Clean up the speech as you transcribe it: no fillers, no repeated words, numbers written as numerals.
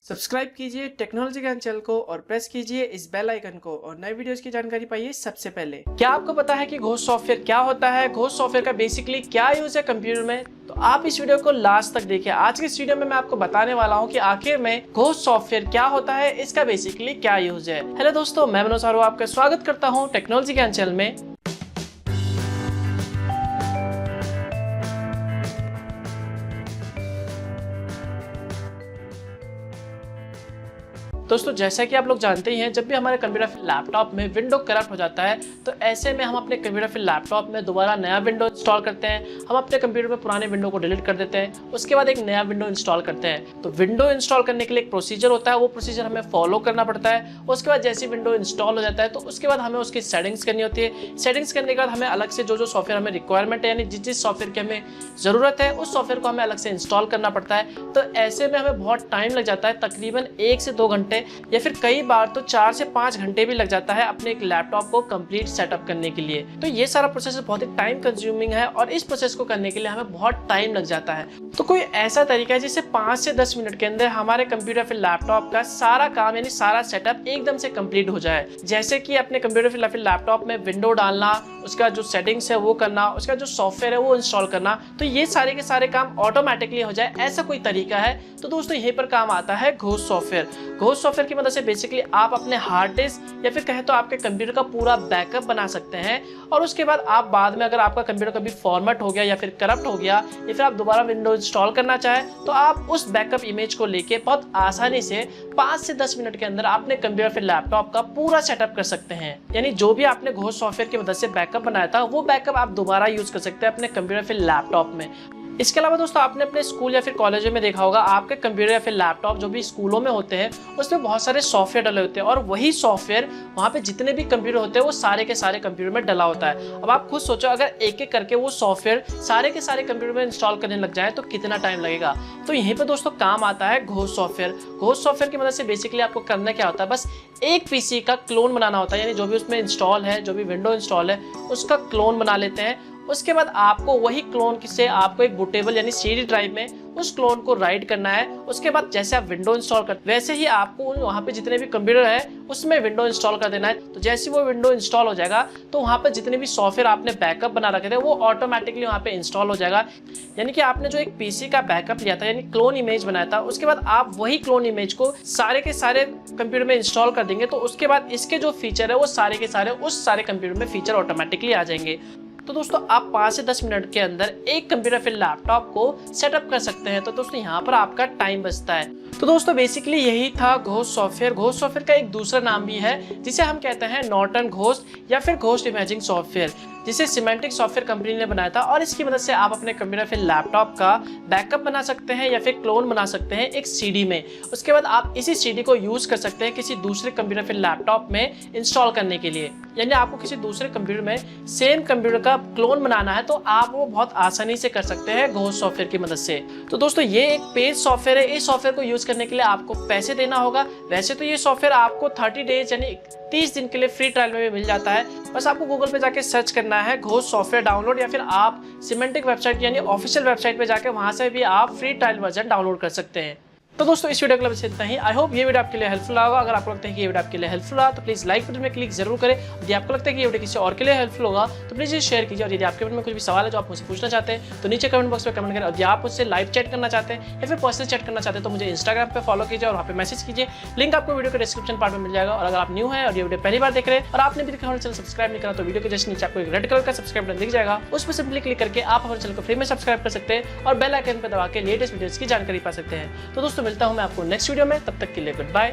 Subscribe कीजिए technology ज्ञान channel को और प्रेस कीजिए इस बेल आइकन को और नए वीडियोस की जानकारी पाइए सबसे पहले। क्या आपको पता है कि घोस्ट सॉफ्टवेयर क्या होता है, घोस्ट सॉफ्टवेयर का बेसिकली क्या यूज है कंप्यूटर में? तो आप इस वीडियो को लास्ट तक देखिए। आज के इस वीडियो में मैं आपको बताने वाला हूं कि आखिर में घोस्ट सॉफ्टवेयर क्या होता है, इसका बेसिकली क्या यूज है। हेलो दोस्तों, मैं मनोज आरोप आपका स्वागत करता हूँ टेक्नोलॉजी ज्ञान चैनल में। दोस्तों, जैसा कि आप लोग जानते ही हैं, जब भी हमारे कंप्यूटर फिर लैपटॉप में विंडो करप्ट हो जाता है तो ऐसे में हम अपने कंप्यूटर फिर लैपटॉप में दोबारा नया विंडो इंस्टॉल करते हैं। हम अपने कंप्यूटर में पुराने विंडो को डिलीट कर देते हैं, उसके बाद एक नया विंडो इंस्टॉल करते हैं। तो विंडो इंस्टॉल करने के लिए एक प्रोसीजर होता है, वो प्रोसीजर हमें फॉलो करना पड़ता है। उसके बाद जैसी विंडो इंस्टॉल हो जाता है तो उसके बाद हमें उसकी सेटिंग्स करनी होती है। सेटिंग्स करने के बाद हमें अलग से जो सॉफ्टवेयर हमें रिक्वायरमेंट है, यानी जिस सॉफ्टवेयर की हमें ज़रूरत है उस सॉफ्टवेयर को हमें अलग से इंस्टॉल करना पड़ता है। तो ऐसे में हमें बहुत टाइम लग जाता है, तकरीबन 1 से 2 घंटे या फिर कई बार तो 4 से 5 घंटे भी लग जाता है अपने एक लैपटॉप को कंप्लीट सेटअप करने के लिए। तो ये सारा प्रोसेस बहुत ही टाइम कंज्यूमिंग है और इस प्रोसेस को करने के लिए हमें बहुत टाइम लग जाता है। तो कोई ऐसा तरीका है जिससे 5 से 10 मिनट के अंदर हमारे कंप्यूटर फिर लैपटॉप का सारा काम यानी सारा सेटअप एकदम से कंप्लीट हो जाए। जैसे कि अपने कंप्यूटर फिर लैपटॉप में विंडो डालना, उसका जो सेटिंग्स है वो करना, उसका जो सॉफ्टवेयर है वो इंस्टॉल करना, तो ये सारे के सारे काम ऑटोमेटिकली हो जाए, ऐसा कोई तरीका है। तो दोस्तों, यहीं पर काम आता है घोस्ट सॉफ्टवेयर। घोस्ट सॉफ्टवेयर की मदद से बेसिकली आप अपने हार्ड डिस्क या फिर कहें तो आपके कंप्यूटर का पूरा बैकअप बना सकते हैं और उसके बाद आप बाद में अगर आपका कंप्यूटर कभी फॉर्मेट हो गया या फिर करप्ट हो गया या फिर आप दोबारा विंडो इंस्टॉल करना चाहें तो आप उस बैकअप इमेज को लेके बहुत आसानी से 5 से 10 मिनट के अंदर अपने कंप्यूटर फिर लैपटॉप का पूरा सेटअप कर सकते हैं। यानी जो भी आपने घोस्ट सॉफ्टवेयर की मदद से बैकअप बनाया था वो बैकअप आप दोबारा यूज कर सकते हैं अपने कंप्यूटर फिर लैपटॉप में। इसके अलावा दोस्तों, आपने अपने स्कूल या फिर कॉलेज में देखा होगा, आपके कंप्यूटर या फिर लैपटॉप जो भी स्कूलों में होते हैं उसमें बहुत सारे सॉफ्टवेयर डले होते हैं और वही सॉफ्टवेयर वहाँ पे जितने भी कंप्यूटर होते हैं वो सारे के सारे कंप्यूटर में डला होता है। अब आप खुद सोचो, अगर एक एक करके वो सॉफ्टवेयर सारे के सारे कंप्यूटर में इंस्टॉल करने लग जाए तो कितना टाइम लगेगा। तो यहीं पर दोस्तों काम आता है घोस्ट सॉफ्टवेयर। घोस्ट सॉफ्टवेयर की मदद से बेसिकली आपको करना क्या होता है, बस एक पीसी का क्लोन बनाना होता है, यानी जो भी उसमें इंस्टॉल है, जो भी विंडो इंस्टॉल है उसका क्लोन बना लेते हैं। उसके बाद आपको वही क्लोन से आपको एक बूटेबल यानी सीडी ड्राइव में उस क्लोन को राइट करना है। उसके बाद जैसे आप विंडो इंस्टॉल करते वैसे ही आपको वहाँ पे जितने भी कंप्यूटर है उसमें विंडो इंस्टॉल कर देना है। तो जैसे वो विंडो इंस्टॉल हो जाएगा तो वहाँ पे जितने भी सॉफ्टवेयर आपने बैकअप बना रखे थे वो ऑटोमेटिकली वहाँ पे इंस्टॉल हो जाएगा। यानी कि आपने जो एक पीसी का बैकअप लिया था यानी क्लोन इमेज बनाया था, उसके बाद आप वही क्लोन इमेज को सारे के सारे कंप्यूटर में इंस्टॉल कर देंगे। तो उसके बाद इसके जो फीचर है वो सारे के सारे उस सारे कंप्यूटर में फीचर ऑटोमेटिकली आ जाएंगे। तो दोस्तों, आप 5 से 10 मिनट के अंदर एक कंप्यूटर फिर लैपटॉप को सेटअप कर सकते हैं। तो दोस्तों, यहाँ पर आपका टाइम बचता है। तो दोस्तों, बेसिकली यही था घोस्ट सॉफ्टवेयर। घोस्ट सॉफ्टवेयर का एक दूसरा नाम भी है जिसे हम कहते हैं नॉर्टन घोस्ट या फिर घोस्ट इमेजिंग सॉफ्टवेयर, जिसे सिमेंटिक सॉफ्टवेयर कंपनी ने बनाया था। और इसकी मदद से आप अपने कंप्यूटर फिर लैपटॉप का बैकअप बना सकते हैं या फिर क्लोन बना सकते हैं एक सीडी में। उसके बाद आप इसी सीडी को यूज कर सकते हैं किसी दूसरे कंप्यूटर फिर लैपटॉप में इंस्टॉल करने के लिए। यानी आपको किसी दूसरे कंप्यूटर में सेम कंप्यूटर का क्लोन बनाना है तो आप वो बहुत आसानी से कर सकते हैं घोस्ट सॉफ्टवेयर की मदद से। तो दोस्तों, ये एक पेड सॉफ्टवेयर है। इस सॉफ्टवेयर को यूज करने के लिए आपको पैसे देना होगा। वैसे तो ये सॉफ्टवेयर आपको 30 डेज यानी 30 दिन के लिए फ्री ट्रायल में भी मिल जाता है। बस आपको गूगल पे जाके सर्च करना है घोस्ट सॉफ्टवेयर डाउनलोड, या फिर आप सिमेंटिक वेबसाइट यानी ऑफिशियल वेबसाइट पे जाके वहां से भी आप फ्री ट्रायल वर्जन डाउनलोड कर सकते हैं। तो दोस्तों, इस वीडियो के लिए बस इतना ही। आई होप ये वीडियो आपके लिए हेल्पफुल होगा। अगर आपको लगता है कि ये वीडियो आपके लिए हेल्पफुल रहा तो प्लीज लाइक बटन में क्लिक जरूर करें। यदि आपको लगता है कि ये वीडियो किसी और के लिए हेल्पफुल होगा तो प्लीज शेयर कीजिए। और यदि आपके मन में कुछ भी सवाल है जो आप मुझसे पूछना चाहते हैं तो नीचे कमेंट बॉक्स में कमेंट करें। यदि आप मुझसे लाइव चैट करना चाहते हैं या फिर पर्सनल चैट करना चाहते हैं तो मुझे इंस्टाग्राम पे फॉलो कीजिए और वहाँ पे मैसेज कीजिए। लिंक आपको वीडियो के डिस्क्रिप्शन पार्ट में मिल जाएगा। और अगर आप न्यू है और ये वीडियो पहली बार देख रहे हैं और आपने भी हमारे चैनल सब्सक्राइब नहीं करा तो वीडियो के जस्ट नीचे आपको एक रेड कलर का सब्सक्राइब बटन दिख जाएगा, उस पर सिंपली क्लिक करके आप हमारे चैनल को फ्री में सब्सक्राइब कर सकते हैं और बेल आइकन पर दबा के लेटेस्ट वीडियोस की जानकारी पा सकते हैं। तो दोस्तों, मिलता हूं मैं आपको नेक्स्ट वीडियो में, तब तक के लिए गुड बाय।